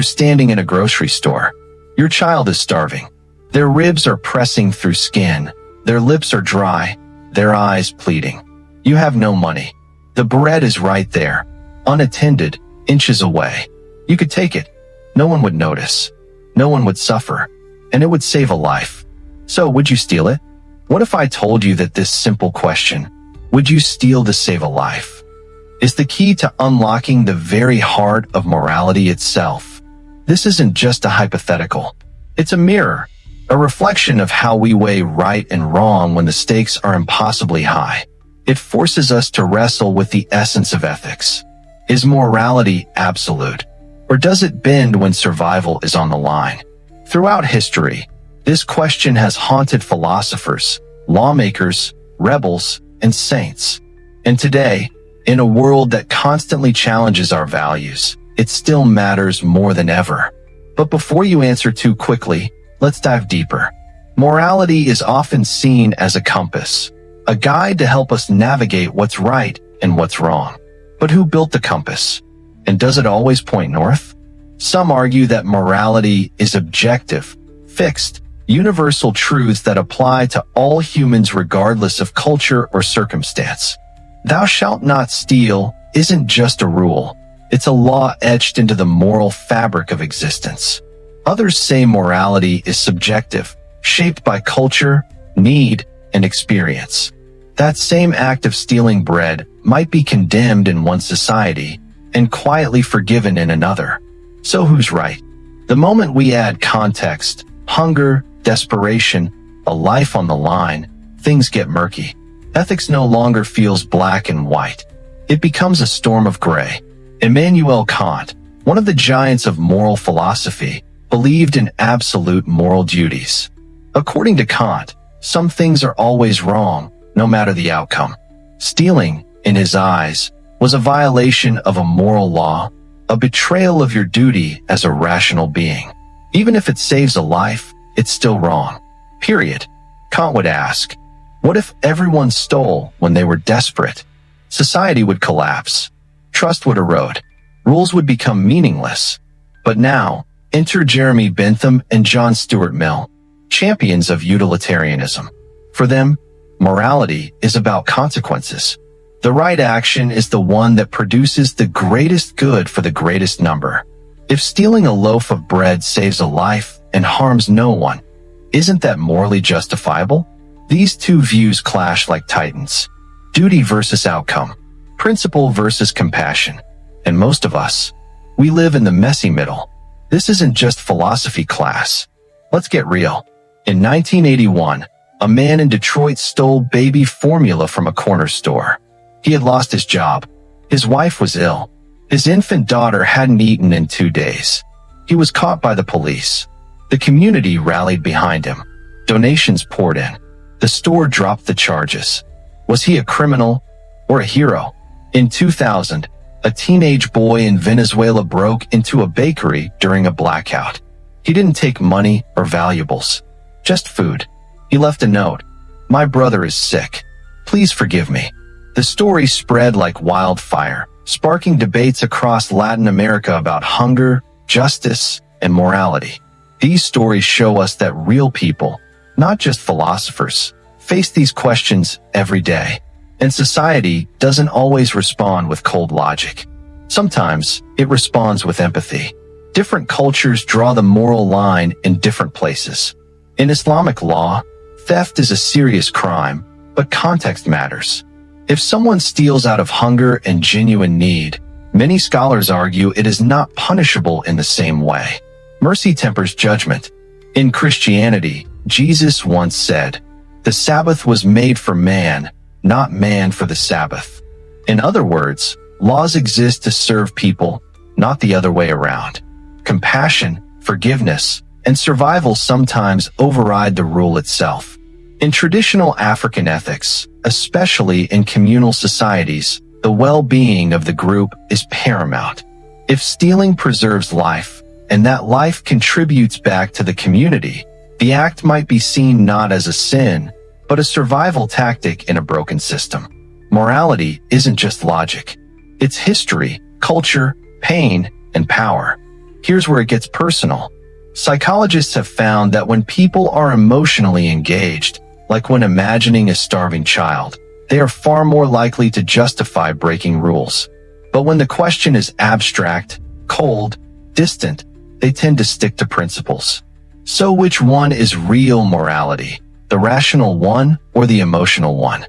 You're standing in a grocery store. Your child is starving. Their ribs are pressing through skin. Their lips are dry, their eyes pleading. You have no money. The bread is right there, unattended, inches away. You could take it. No one would notice. No one would suffer. And it would save a life. So would you steal it? What if I told you that this simple question, would you steal to save a life, is the key to unlocking the very heart of morality itself? This isn't just a hypothetical. It's a mirror, a reflection of how we weigh right and wrong when the stakes are impossibly high. It forces us to wrestle with the essence of ethics. Is morality absolute? Or does it bend when survival is on the line? Throughout history, this question has haunted philosophers, lawmakers, rebels, and saints. And today, in a world that constantly challenges our values, it still matters more than ever. But before you answer too quickly, let's dive deeper. Morality is often seen as a compass, a guide to help us navigate what's right and what's wrong. But who built the compass? And does it always point north? Some argue that morality is objective, fixed, universal truths that apply to all humans regardless of culture or circumstance. Thou shalt not steal isn't just a rule. It's a law etched into the moral fabric of existence. Others say morality is subjective, shaped by culture, need, and experience. That same act of stealing bread might be condemned in one society and quietly forgiven in another. So who's right? The moment we add context, hunger, desperation, a life on the line, things get murky. Ethics no longer feels black and white. It becomes a storm of gray. Immanuel Kant, one of the giants of moral philosophy, believed in absolute moral duties. According to Kant, some things are always wrong, no matter the outcome. Stealing, in his eyes, was a violation of a moral law, a betrayal of your duty as a rational being. Even if it saves a life, it's still wrong. Period. Kant would ask, what if everyone stole when they were desperate? Society would collapse. Trust would erode. Rules would become meaningless. But now, enter Jeremy Bentham and John Stuart Mill, champions of utilitarianism. For them, morality is about consequences. The right action is the one that produces the greatest good for the greatest number. If stealing a loaf of bread saves a life and harms no one, isn't that morally justifiable? These two views clash like titans. Duty versus outcome. Principle versus compassion. And most of us, we live in the messy middle. This isn't just philosophy class. Let's get real. In 1981, a man in Detroit stole baby formula from a corner store. He had lost his job. His wife was ill. His infant daughter hadn't eaten in 2 days. He was caught by the police. The community rallied behind him. Donations poured in. The store dropped the charges. Was he a criminal or a hero? In 2000, a teenage boy in Venezuela broke into a bakery during a blackout. He didn't take money or valuables, just food. He left a note. My brother is sick. Please forgive me. The story spread like wildfire, sparking debates across Latin America about hunger, justice, and morality. These stories show us that real people, not just philosophers, face these questions every day. And society doesn't always respond with cold logic. Sometimes it responds with empathy. Different cultures draw the moral line in different places. In Islamic law, theft is a serious crime, but context matters. If someone steals out of hunger and genuine need, many scholars argue it is not punishable in the same way. Mercy tempers judgment. In Christianity, Jesus once said, "The Sabbath was made for man, not man for the Sabbath." In other words, laws exist to serve people, not the other way around. Compassion, forgiveness, and survival sometimes override the rule itself. In traditional African ethics, especially in communal societies, the well-being of the group is paramount. If stealing preserves life, and that life contributes back to the community, the act might be seen not as a sin, but a survival tactic in a broken system. Morality isn't just logic. It's history, culture, pain, and power. Here's where it gets personal. Psychologists have found that when people are emotionally engaged, like when imagining a starving child, they are far more likely to justify breaking rules. But when the question is abstract, cold, distant, they tend to stick to principles. So which one is real morality, the rational one or the emotional one?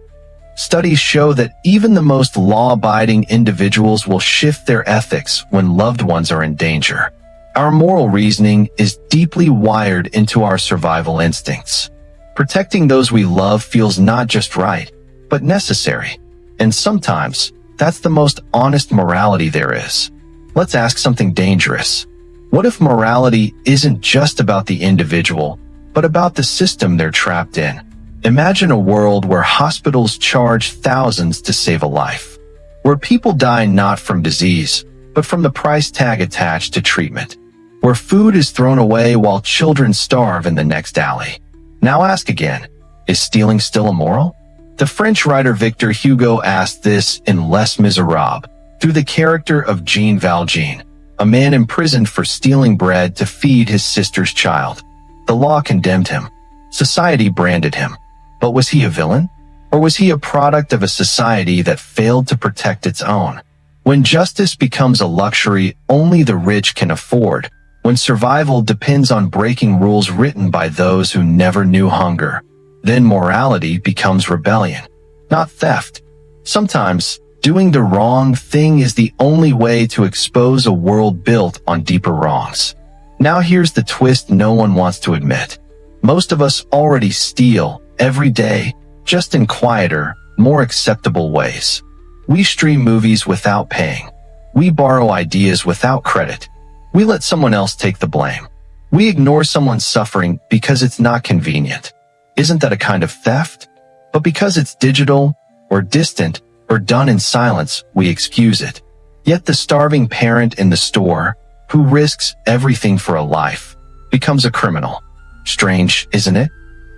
Studies show that even the most law-abiding individuals will shift their ethics when loved ones are in danger. Our moral reasoning is deeply wired into our survival instincts. Protecting those we love feels not just right, but necessary. And sometimes, that's the most honest morality there is. Let's ask something dangerous. What if morality isn't just about the individual, but about the system they're trapped in? Imagine a world where hospitals charge thousands to save a life, where people die not from disease, but from the price tag attached to treatment, where food is thrown away while children starve in the next alley. Now ask again, is stealing still immoral? The French writer Victor Hugo asked this in Les Miserables, through the character of Jean Valjean, a man imprisoned for stealing bread to feed his sister's child. The law condemned him. Society branded him. But was he a villain? Or was he a product of a society that failed to protect its own? When justice becomes a luxury only the rich can afford, when survival depends on breaking rules written by those who never knew hunger, then morality becomes rebellion, not theft. Sometimes, doing the wrong thing is the only way to expose a world built on deeper wrongs. Now here's the twist no one wants to admit. Most of us already steal every day, just in quieter, more acceptable ways. We stream movies without paying. We borrow ideas without credit. We let someone else take the blame. We ignore someone's suffering because it's not convenient. Isn't that a kind of theft? But because it's digital, or distant, or done in silence, we excuse it. Yet the starving parent in the store, who risks everything for a life, becomes a criminal. Strange, isn't it?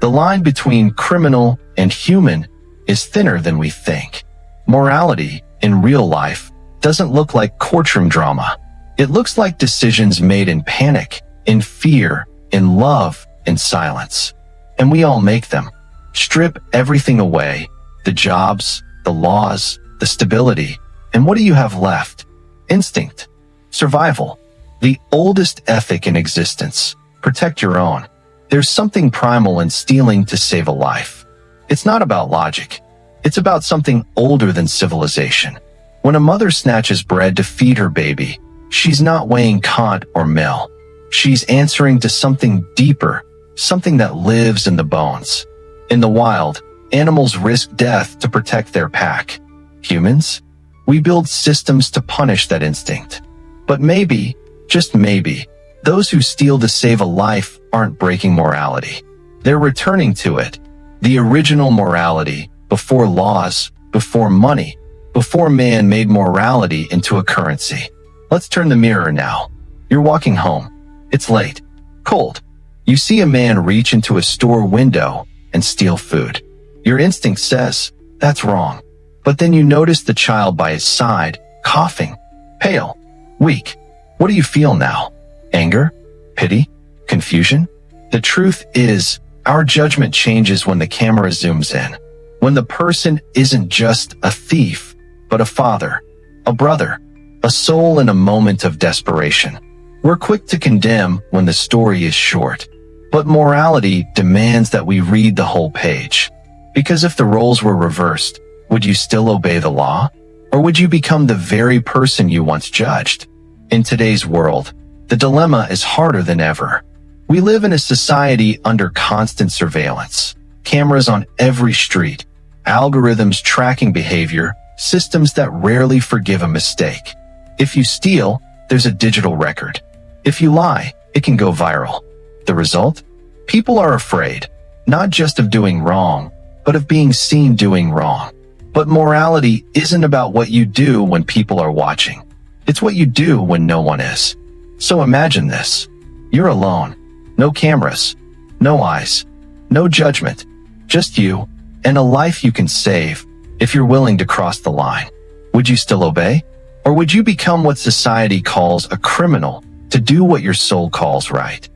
The line between criminal and human is thinner than we think. Morality, in real life, doesn't look like courtroom drama. It looks like decisions made in panic, in fear, in love, in silence. And we all make them. Strip everything away, the jobs, the laws, the stability, and what do you have left? Instinct. Survival. The oldest ethic in existence. Protect your own. There's something primal in stealing to save a life. It's not about logic. It's about something older than civilization. When a mother snatches bread to feed her baby, she's not weighing Kant or Mill. She's answering to something deeper, something that lives in the bones. In the wild, animals risk death to protect their pack. Humans? We build systems to punish that instinct. But maybe, just maybe, those who steal to save a life aren't breaking morality. They're returning to it. The original morality, before laws, before money, before man made morality into a currency. Let's turn the mirror now. You're walking home. It's late. Cold. You see a man reach into a store window and steal food. Your instinct says, that's wrong. But then you notice the child by his side, coughing, pale, weak. What do you feel now? Anger? Pity? Confusion? The truth is, our judgment changes when the camera zooms in. When the person isn't just a thief, but a father, a brother, a soul in a moment of desperation. We're quick to condemn when the story is short. But morality demands that we read the whole page. Because if the roles were reversed, would you still obey the law? Or would you become the very person you once judged? In today's world, the dilemma is harder than ever. We live in a society under constant surveillance. Cameras on every street, algorithms tracking behavior, systems that rarely forgive a mistake. If you steal, there's a digital record. If you lie, it can go viral. The result? People are afraid, not just of doing wrong, but of being seen doing wrong. But morality isn't about what you do when people are watching. It's what you do when no one is. So imagine this. You're alone. No cameras. No eyes. No judgment. Just you and a life you can save if you're willing to cross the line. Would you still obey? Or would you become what society calls a criminal, to do what your soul calls right.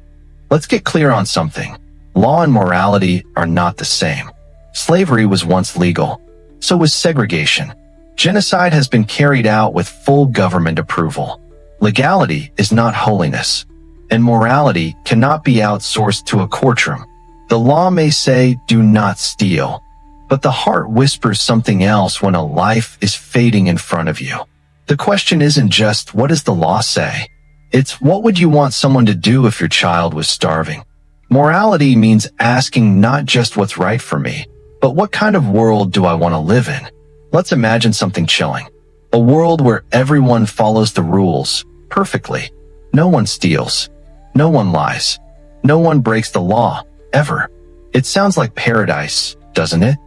Let's get clear on something. Law and morality are not the same. Slavery was once legal. So was segregation. Genocide has been carried out with full government approval. Legality is not holiness, and morality cannot be outsourced to a courtroom. The law may say, do not steal, but the heart whispers something else when a life is fading in front of you. The question isn't just, what does the law say? It's, what would you want someone to do if your child was starving? Morality means asking not just what's right for me, but what kind of world do I want to live in? Let's imagine something chilling. A world where everyone follows the rules perfectly. No one steals. No one lies. No one breaks the law, ever. It sounds like paradise, doesn't it?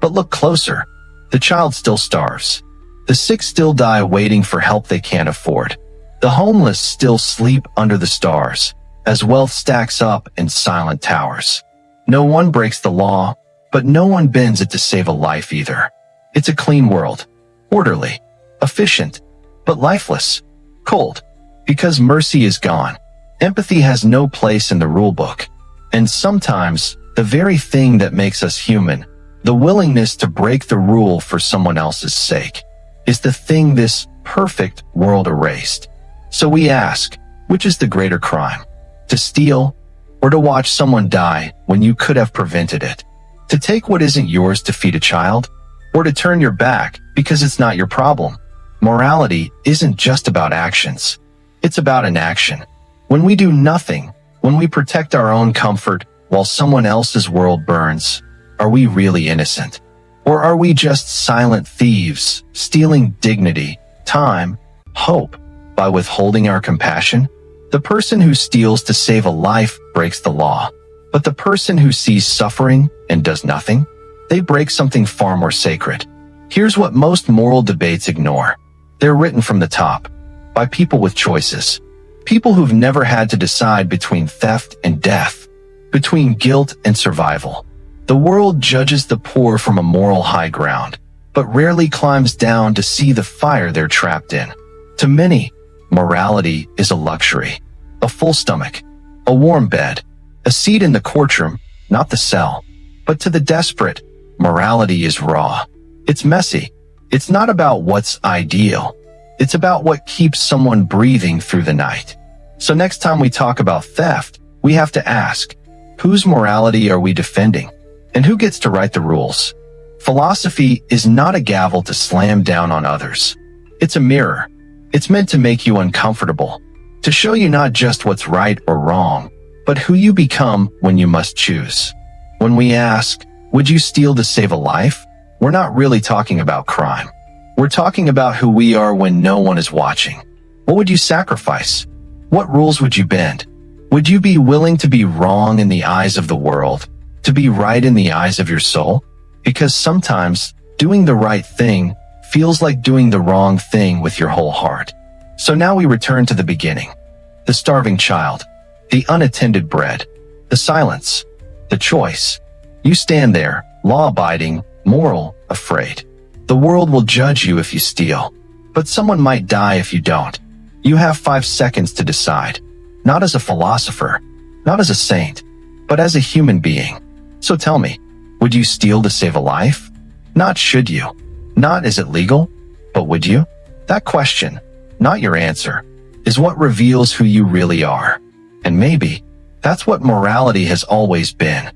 But look closer. The child still starves. The sick still die waiting for help they can't afford. The homeless still sleep under the stars, as wealth stacks up in silent towers. No one breaks the law, but no one bends it to save a life either. It's a clean world, orderly, efficient, but lifeless, cold, because mercy is gone. Empathy has no place in the rulebook. And sometimes, the very thing that makes us human, the willingness to break the rule for someone else's sake, is the thing this perfect world erased. So we ask, which is the greater crime? To steal, or to watch someone die when you could have prevented it? To take what isn't yours to feed a child? Or to turn your back because it's not your problem? Morality isn't just about actions. It's about inaction. When we do nothing, when we protect our own comfort while someone else's world burns, are we really innocent? Or are we just silent thieves, stealing dignity, time, hope, by withholding our compassion? The person who steals to save a life breaks the law. But the person who sees suffering and does nothing, they break something far more sacred. Here's what most moral debates ignore. They're written from the top, by people with choices. People who've never had to decide between theft and death, between guilt and survival. The world judges the poor from a moral high ground, but rarely climbs down to see the fire they're trapped in. To many, morality is a luxury, a full stomach, a warm bed, a seat in the courtroom, not the cell. But to the desperate, morality is raw. It's messy. It's not about what's ideal. It's about what keeps someone breathing through the night. So next time we talk about theft, we have to ask, whose morality are we defending? And who gets to write the rules? Philosophy is not a gavel to slam down on others. It's a mirror. It's meant to make you uncomfortable, to show you not just what's right or wrong, but who you become when you must choose. When we ask, would you steal to save a life? We're not really talking about crime. We're talking about who we are when no one is watching. What would you sacrifice? What rules would you bend? Would you be willing to be wrong in the eyes of the world, to be right in the eyes of your soul? Because sometimes doing the right thing feels like doing the wrong thing with your whole heart. So now we return to the beginning. The starving child, the unattended bread, the silence, the choice. You stand there, law-abiding, moral, afraid. The world will judge you if you steal, but someone might die if you don't. You have 5 seconds to decide, not as a philosopher, not as a saint, but as a human being. So tell me, would you steal to save a life? Not should you. Not is it legal, but would you? That question, not your answer, is what reveals who you really are. And maybe that's what morality has always been.